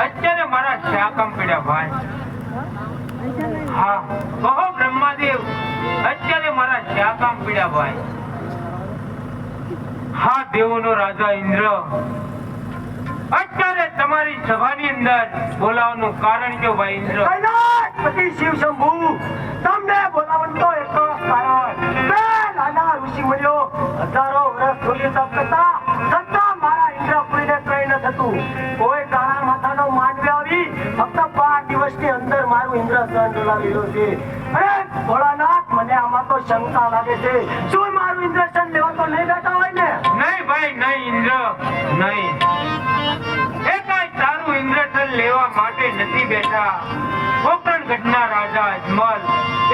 અત્યારે મારા શાકમ પીડ્યા ભાઈ. હા કહો બ્રહ્માદેવ, અત્યારે મારા શાકમ પીડ્યા ભાઈ. હા દેવોનો રાજા ઇન્દ્ર, અત્યારે તમારી સભાની અંદર બોલાવવાનું કારણ કયો ભાઈ ઇન્દ્ર? કૈલાસપતિ શિવ શંભુ, તમને બોલાવવાનું તો એક કારણ. બે નાના ઋષિ મુનિઓ હજારો વર્ષ સુધી તપ કરતા છતાં મારા ઇન્દ્રપુરીને કઈ ન થતું. કોઈ કાળા માથાનો માંડવી આવી ફક્ત 5 દિવસની અંદર મારું ઇન્દ્રસન ડોલાવી લીધો છે. અરે ભોળાનાથ, મને આમાં તો શંકા લાગે છે. શું મારું ઇન્દ્રસન લેવા તો નહીં બેઠા હોય ને? નહીં ભાઈ નહીં ઇન્દ્ર, નહીં. એ કઈ તારું ઇન્દ્રસન લેવા માટે નથી બેઠા. ગોકર્ણગઢના રાજા અજમલ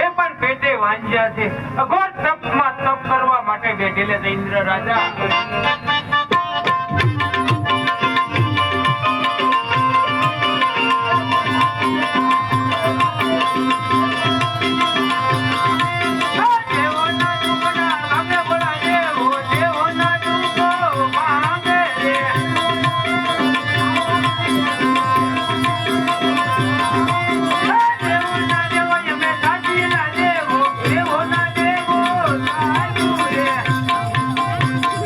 એ પણ પેટે વાંજ્યા છે. અઘોર તપમાં તપ કરવા માટે બેઠેલા છે ઇન્દ્ર રાજા.